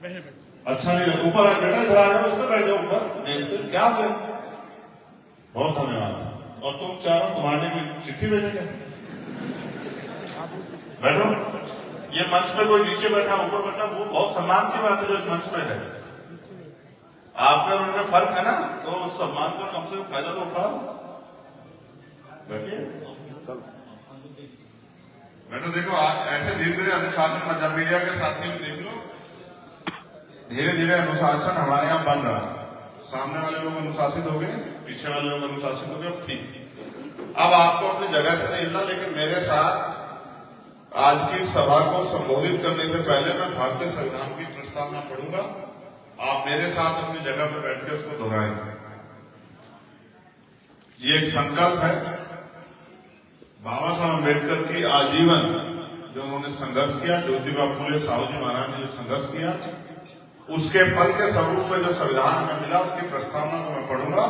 अच्छा नहीं लगा, ऊपर आ बेटा, इधर आ जाओ, उसमें बैठ जाओ ऊपर, क्या हो गया? बहुत धन्यवाद। और तुम चारों तुम्हारे कोई चिट्ठी भेजेंगे? बैठो। ये मंच पे कोई नीचे बैठा ऊपर बैठा, वो बहुत सम्मान की बात है जो इस मंच पे है। आप में और उनमें फर्क है ना, तो उस सम्मान का कम से कम फायदा तो उठाओ। बैठिए। बेटा देखो, ऐसे धीरे धीरे अनुशासन मध्य मीडिया के साथी भी देख लो, धीरे धीरे अनुशासन हमारे यहाँ बन रहा है। सामने वाले लोग अनुशासित हो गए, पीछे वाले लोग अनुशासित हो गए, अब ठीक। अब आपको अपनी जगह से नहीं हिलना, लेकिन मेरे साथ आज की सभा को संबोधित करने से पहले मैं भारतीय संविधान की प्रस्तावना पढ़ूंगा। आप मेरे साथ अपनी जगह पर बैठ के उसको दोहराएंगे। ये एक संकल्प है बाबा साहब अम्बेडकर की आजीवन जो उन्होंने संघर्ष किया, ज्योतिबा फुले साहू जी महाराज ने जो संघर्ष किया, उसके फल के स्वरूप में जो संविधान हमें मिला, उसकी प्रस्तावना को मैं पढ़ूंगा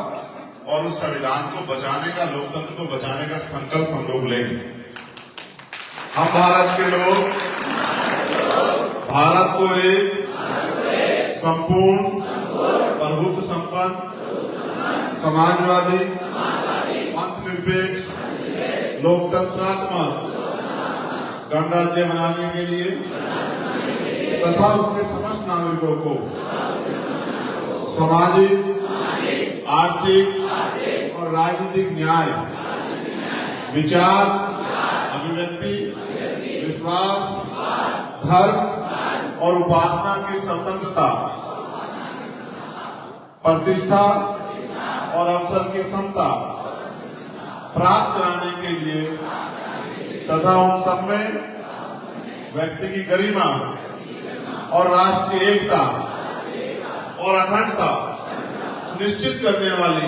और उस संविधान को बचाने का, लोकतंत्र को बचाने का संकल्प हम लोग लेंगे। हम भारत के लोग भारत को एक संपूर्ण, प्रभुत्व संपन्न, समाजवादी, पंथनिरपेक्ष, लोकतंत्रात्मक गणराज्य बनाने के लिए तथा उसके समस्त नागरिकों को सामाजिक, आर्थिक और राजनीतिक न्याय, विचार, अभिव्यक्ति, विश्वास, धर्म और उपासना की स्वतंत्रता, प्रतिष्ठा और अवसर की समता प्राप्त कराने के लिए तथा उन सब में व्यक्ति की गरिमा और राष्ट्र की एकता और अखंडता सुनिश्चित करने वाली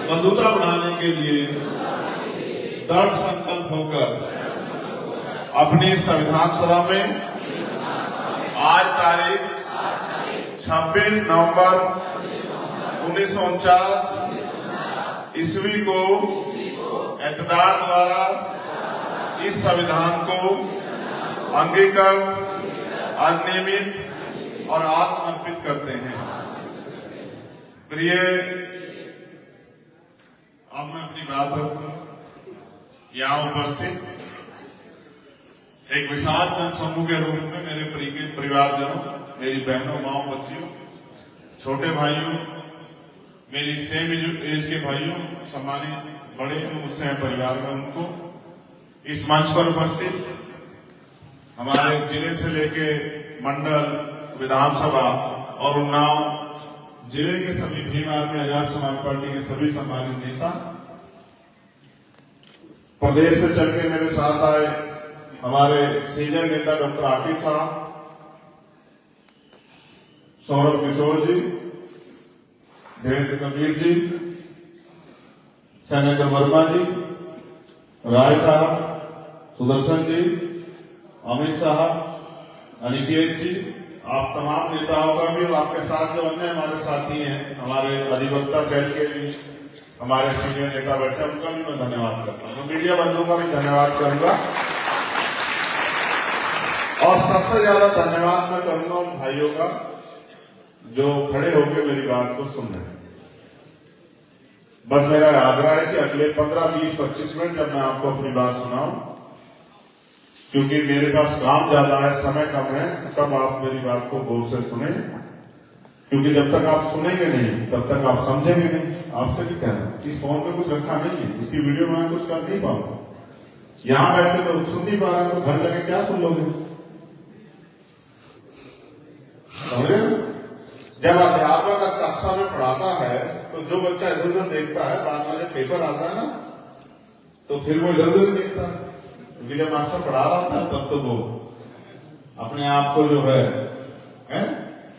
बंधुता बढ़ाने के लिए दृढ़ संकल्प होकर अपनी संविधान सभा में आज तारीख 26 नवंबर 1949 ईस्वी को इक़्तिदार द्वारा इस संविधान को अंगीकृत, अधिनियमित और आत्मर्पित करते हैं। प्रिय, अब मैं अपनी बात रखूंगा। यहाँ उपस्थित एक विशाल जनसमूह के रूप में मेरे परिवारजनों, मेरी बहनों, माओ, बच्चियों, छोटे भाइयों, मेरी सेम एज के भाइयों, सम्मानित बड़े जो मुझसे हैं परिवार में, उनको इस मंच पर उपस्थित हमारे जिले से लेके मंडल, विधानसभा और उन्नाव जिले के सभी भीम आर्मी आजाद समाज पार्टी के सभी सम्मानित नेता, प्रदेश से चल के मेरे साथ आए हमारे सीनियर नेता डॉक्टर आकिब साहब, सौरभ किशोर जी, धीरेन्द्र कबीर जी, सेनेटर वर्मा जी, राय साहब, सुदर्शन जी, अमित साहब, अनिकेत जी, आप तमाम नेताओं का भी, आपके साथ जो अन्य हमारे साथी हैं, हमारे अधिवक्ता सेल के भी हमारे सीनियर नेता बैठे, उनका भी मैं धन्यवाद करता हूँ। मीडिया बंधुओं का भी धन्यवाद करूंगा और सबसे ज्यादा धन्यवाद मैं करूंगा उन भाइयों का जो खड़े होकर मेरी बात को सुन रहे हैं। बस मेरा आग्रह है कि अगले 15, 20, 25 मिनट जब मैं आपको अपनी बात सुनाऊं, क्योंकि मेरे पास काम ज्यादा है, समय कम है, तब आप मेरी बात को गौर से सुने, क्योंकि जब तक आप सुनेंगे नहीं तब तक आप समझेंगे नहीं। आपसे भी कहना, इस फोन पे कुछ रखा नहीं है, इसकी वीडियो में कुछ कर नहीं पाऊंगा। यहां बैठे तो सुन नहीं पा रहे, तो घर जाके क्या सुन लोगे? समझे? जब अध्यापक कक्षा में पढ़ाता है तो जो बच्चा इधर उधर देखता है, बाद में जब पेपर आता है ना, तो फिर वो इधर उधर देखता है, क्योंकि जब मास्टर पढ़ा रहा था तब तो वो अपने आप को जो है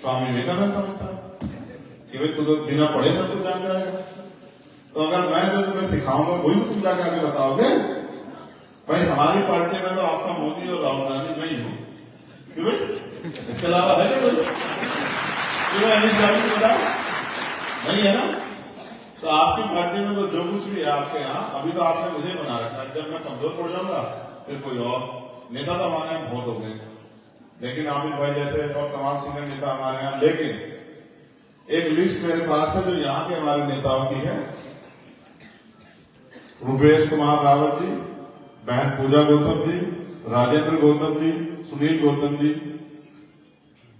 स्वामी विवेकानंद समझता है कि भाई तू तो बिना पढ़े सब कुछ जान जाएगा। तो अगर मैं जो तुम्हें सिखाऊंगा वही तो तुम जाकर आगे बताओगे। भाई हमारी पार्टी में तो आपका मोदी और राहुल गांधी मैं ही हूँ, क्यों भाई? इसके अलावा है क्या नहीं है ना? तो आपकी पार्टी में तो जो कुछ भी है आपके यहाँ, अभी तो आपने मुझे बना रखा है। जब मैं कमजोर पड़ जाऊंगा फिर कोई और नेता तो हमारे यहाँ बहुत हो गए, लेकिन आमिर भाई जैसे और तमाम सीनियर नेता हमारे यहाँ, लेकिन एक लिस्ट मेरे पास है जो यहाँ के हमारे नेताओं की है। रुपेश कुमार रावत जी, बहन पूजा गौतम जी, राजेंद्र गौतम जी, सुनील गौतम जी,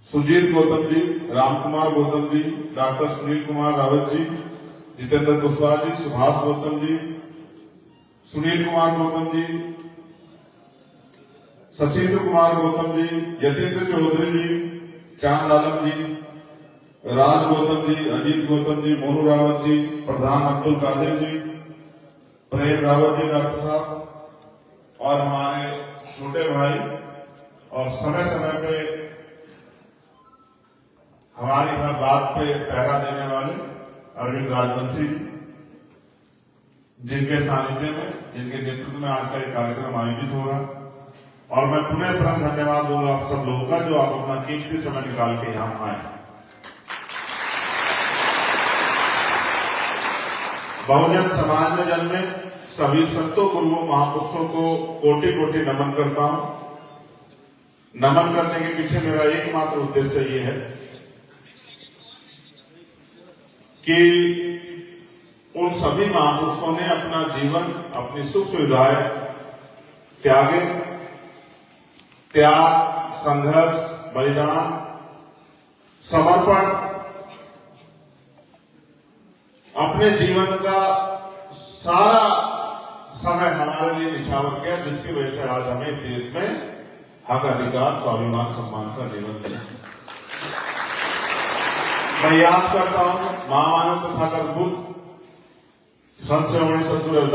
सुजीत गौतम जी, रामकुमार गौतम जी, डॉक्टर सुनील कुमार रावत जी, जितेंद्र कुशवाहा जी, सुभाष गौतम जी, सुनील कुमार गौतम जी, शशीन्द्र कुमार गौतम जी, यतेंद्र चौधरी जी, चांद आलम जी, राज गौतम जी, अजीत गौतम जी, मोनू रावत जी, प्रधान अब्दुल कादिर जी, प्रेम रावत जी डॉक्टर साहब, और हमारे छोटे भाई और समय समय पे हमारी हर बात पे पहरा देने वाले अरविंद राजवंशी जी, जिनके सानिध्य में, जिनके नेतृत्व में आज का एक कार्यक्रम आयोजित हो रहा है। और मैं पुनः तुरंत धन्यवाद दूंगा आप सब लोगों का जो आप अपना कीमती समय निकाल के यहां आए। बहुजन समाज में जन्मे सभी संतों गुरुओं महापुरुषों को कोटि कोटि नमन करता हूं। नमन करने के पीछे मेरा एकमात्र उद्देश्य ये है कि उन सभी महापुरुषों ने अपना जीवन, अपनी सुख सुविधाएं त्यागे, त्याग, संघर्ष, बलिदान, समर्पण, अपने जीवन का सारा समय हमारे लिए निछावर किया, जिसकी वजह से आज हमें देश में हक, अधिकार, स्वाभिमान, सम्मान का जीवन मिला। मैं याद करता हूं महामानव तथागत बुद्ध, संत श्रोमणी सद्गुरु रविदास